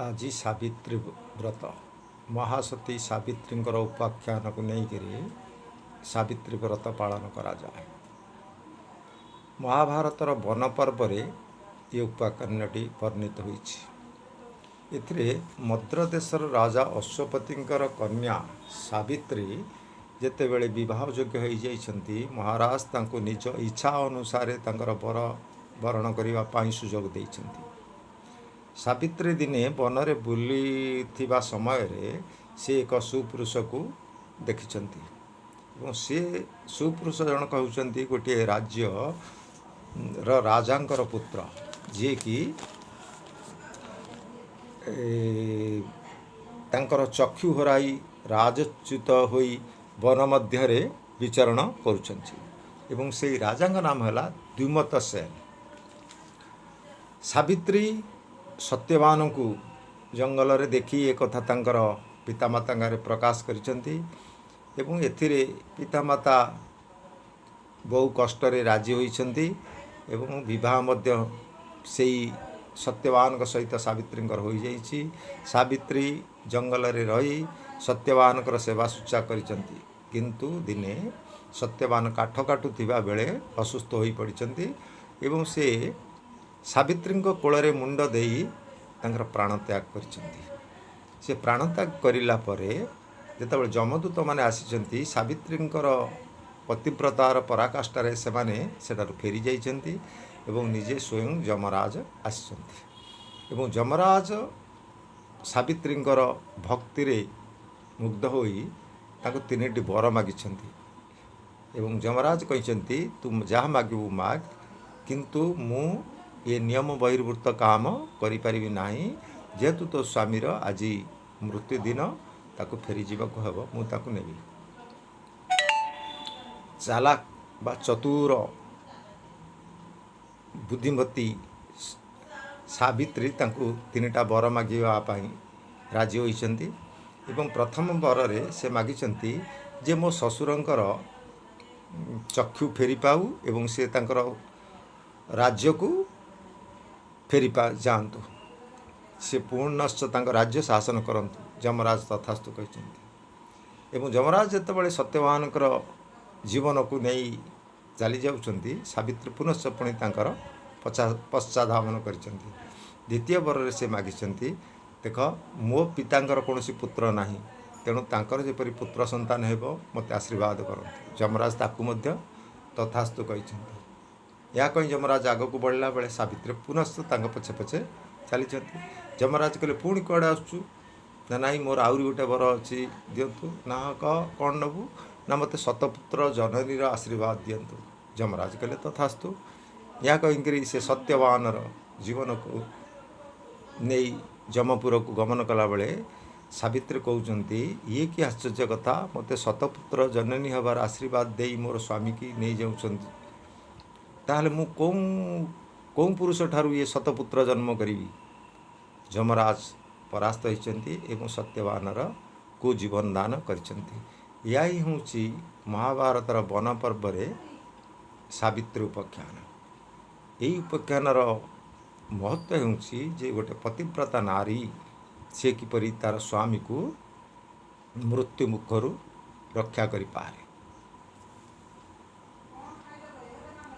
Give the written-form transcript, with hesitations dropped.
ଆଜି ସାବିତ୍ରୀ ବ୍ରତ ମହାସତୀ ସାବିତ୍ରୀଙ୍କର ଉପାଖ୍ୟାନକୁ ନେଇକରି ସାବିତ୍ରୀ ବ୍ରତ ପାଳନ କରାଯାଏ। ମହାଭାରତର ବନ ପର୍ବରେ ଏ ଉପାଖ୍ୟାନଟି ବର୍ଣ୍ଣିତ ହୋଇଛି। ଏଥିରେ ମଦ୍ର ଦେଶର ରାଜା ଅଶ୍ୱପତିଙ୍କର କନ୍ୟା ସାବିତ୍ରୀ ଯେତେବେଳେ ବିବାହ ଯୋଗ୍ୟ ହୋଇଯାଇଛନ୍ତି, ମହାରାଜ ତାଙ୍କୁ ନିଜ ଇଚ୍ଛା ଅନୁସାରେ ତାଙ୍କର ବର ବରଣ କରିବା ପାଇଁ ସୁଯୋଗ ଦେଇଛନ୍ତି। ସାବିତ୍ରୀ ଦିନେ ବନରେ ବୁଲିଥିବା ସମୟରେ ସେ ଏକ ସୁପୁରୁଷକୁ ଦେଖିଛନ୍ତି ଏବଂ ସେ ସୁପୁରୁଷ ଜଣକ ହେଉଛନ୍ତି ଗୋଟିଏ ରାଜ୍ୟର ରାଜାଙ୍କର ପୁତ୍ର, ଯିଏକି ତାଙ୍କର ଚକ୍ଷୁ ହରାଇ ରାଜଚ୍ୟୁତ ହୋଇ ବନ ମଧ୍ୟରେ ବିଚରଣ କରୁଛନ୍ତି ଏବଂ ସେହି ରାଜାଙ୍କ ନାମ ହେଲା ଦ୍ୟୁମତ ସେନ। ସାବିତ୍ରୀ ସତ୍ୟବାନଙ୍କୁ ଜଙ୍ଗଲରେ ଦେଖି ଏକଥା ତାଙ୍କର ପିତାମାତାଙ୍କରେ ପ୍ରକାଶ କରିଛନ୍ତି ଏବଂ ଏଥିରେ ପିତାମାତା ବହୁ କଷ୍ଟରେ ରାଜି ହୋଇଛନ୍ତି ଏବଂ ବିବାହ ମଧ୍ୟ ସେଇ ସତ୍ୟବାନଙ୍କ ସହିତ ସାବିତ୍ରୀଙ୍କର ହୋଇଯାଇଛି। ସାବିତ୍ରୀ ଜଙ୍ଗଲରେ ରହି ସତ୍ୟବାନଙ୍କର ସେବା ଶୁଶ୍ରୂଷା କରିଛନ୍ତି, କିନ୍ତୁ ଦିନେ ସତ୍ୟବାନ କାଠ କାଟୁଥିବା ବେଳେ ଅସୁସ୍ଥ ହୋଇପଡ଼ିଛନ୍ତି ଏବଂ ସେ ସାବିତ୍ରୀଙ୍କ କୋଳରେ ମୁଣ୍ଡ ଦେଇ ତାଙ୍କର ପ୍ରାଣତ୍ୟାଗ କରିଛନ୍ତି। ସେ ପ୍ରାଣତ୍ୟାଗ କରିଲା ପରେ ଯେତେବେଳେ ଯମଦୂତମାନେ ଆସିଛନ୍ତି, ସାବିତ୍ରୀଙ୍କର ପତିବ୍ରତାର ପରାକାଷ୍ଠାରେ ସେମାନେ ସେଠାରୁ ଫେରି ଯାଇଛନ୍ତି ଏବଂ ନିଜେ ସ୍ୱୟଂ ଯମରାଜ ଆସିଛନ୍ତି ଏବଂ ଯମରାଜ ସାବିତ୍ରୀଙ୍କର ଭକ୍ତିରେ ମୁଗ୍ଧ ହୋଇ ତାଙ୍କୁ 3ଟି ବର ମାଗିଛନ୍ତି ଏବଂ ଯମରାଜ କହିଛନ୍ତି, ତୁ ଯାହା ମାଗିବୁ ମାଗ, କିନ୍ତୁ ମୁଁ ଏ ନିୟମ ବହିର୍ଭୂତ କାମ କରିପାରିବି ନାହିଁ। ଯେହେତୁ ତୋ ସ୍ୱାମୀର ଆଜି ମୃତ୍ୟୁ ଦିନ, ତାକୁ ଫେରିଯିବାକୁ ହେବ, ମୁଁ ତାକୁ ନେବି। ଚାଲାକ ବା ଚତୁର ବୁଦ୍ଧିମତୀ ସାବିତ୍ରୀ ତାଙ୍କୁ 3ଟା ବର ମାଗିବା ପାଇଁ ରାଜି ହୋଇଛନ୍ତି ଏବଂ ପ୍ରଥମ ବରରେ ସେ ମାଗିଛନ୍ତି ଯେ ମୋ ଶ୍ୱଶୁରଙ୍କର ଚକ୍ଷୁ ଫେରି ପାଉ ଏବଂ ସେ ତାଙ୍କର ରାଜ୍ୟକୁ ଫେରି ଯାଆନ୍ତୁ, ସେ ପୁନଶ୍ଚ ତାଙ୍କ ରାଜ୍ୟ ଶାସନ କରନ୍ତୁ। ଯମରାଜ ତଥାସ୍ତୁ କହିଛନ୍ତି ଏବଂ ଯମରାଜ ଯେତେବେଳେ ସତ୍ୟବାନଙ୍କର ଜୀବନକୁ ନେଇ ଚାଲି ଯାଉଛନ୍ତି, ସାବିତ୍ରୀ ପୁନଶ୍ଚ ପୁଣି ତାଙ୍କର ପଶ୍ଚାଧାବନ କରିଛନ୍ତି। ଦ୍ୱିତୀୟ ବରରେ ସେ ମାଗିଛନ୍ତି, ଦେଖ ମୋ ପିତାଙ୍କର କୌଣସି ପୁତ୍ର ନାହିଁ, ତେଣୁ ତାଙ୍କର ଯେପରି ପୁତ୍ର ସନ୍ତାନ ହେବ ମୋତେ ଆଶୀର୍ବାଦ କରନ୍ତୁ। ଯମରାଜ ତାକୁ ମଧ୍ୟ ତଥାସ୍ତୁ କହିଛନ୍ତି। ଏହା କହି ଯମରାଜ ଆଗକୁ ବଢ଼ିଲା ବେଳେ ସାବିତ୍ରୀ ପୁନଶ୍ଚ ତାଙ୍କ ପଛେ ପଛେ ଚାଲିଛନ୍ତି। ଯମରାଜ କହିଲେ, ପୁଣି କୁଆଡ଼େ ଆସୁଛୁ? ନା ନାହିଁ, ମୋର ଆହୁରି ଗୋଟେ ବର ଅଛି, ଦିଅନ୍ତୁ। ନା କହ, କ'ଣ ନେବୁ? ନା ମୋତେ ଶତପୁତ୍ର ଜନନୀର ଆଶୀର୍ବାଦ ଦିଅନ୍ତୁ। ଯମରାଜ କହିଲେ, ତଥାସ୍ତୁ। ଏହା କହିକରି ସେ ସତ୍ୟବାନର ଜୀବନକୁ ନେଇ ଯମପୁରକୁ ଗମନ କଲାବେଳେ ସାବିତ୍ରୀ କହୁଛନ୍ତି, ଇଏ କି ଆଶ୍ଚର୍ଯ୍ୟ କଥା, ମୋତେ ଶତପୁତ୍ର ଜନନୀ ହେବାର ଆଶୀର୍ବାଦ ଦେଇ ମୋର ସ୍ୱାମୀକି ନେଇଯାଉଛନ୍ତି, ତାହେଲେ ମୁଁ କେଉଁ ପୁରୁଷ ଠାରୁ ଇଏ ଶତପୁତ୍ର ଜନ୍ମ କରିବି? ଯମରାଜ ପରାସ୍ତ ହୋଇଛନ୍ତି ଏବଂ ସତ୍ୟବାନର ଜୀବନ ଦାନ କରିଛନ୍ତି। ଏହା ହିଁ ହେଉଛି ମହାଭାରତର ବନ ପର୍ବରେ ସାବିତ୍ରୀ ଉପାଖ୍ୟାନ। ଏହି ଉପାଖ୍ୟାନର ମହତ୍ତ୍ୱ ହେଉଛି ଯେ ଗୋଟେ ପତିବ୍ରତା ନାରୀ ସେ କିପରି ତା'ର ସ୍ୱାମୀକୁ ମୃତ୍ୟୁ ମୁଖରୁ ରକ୍ଷା କରିପାରେ।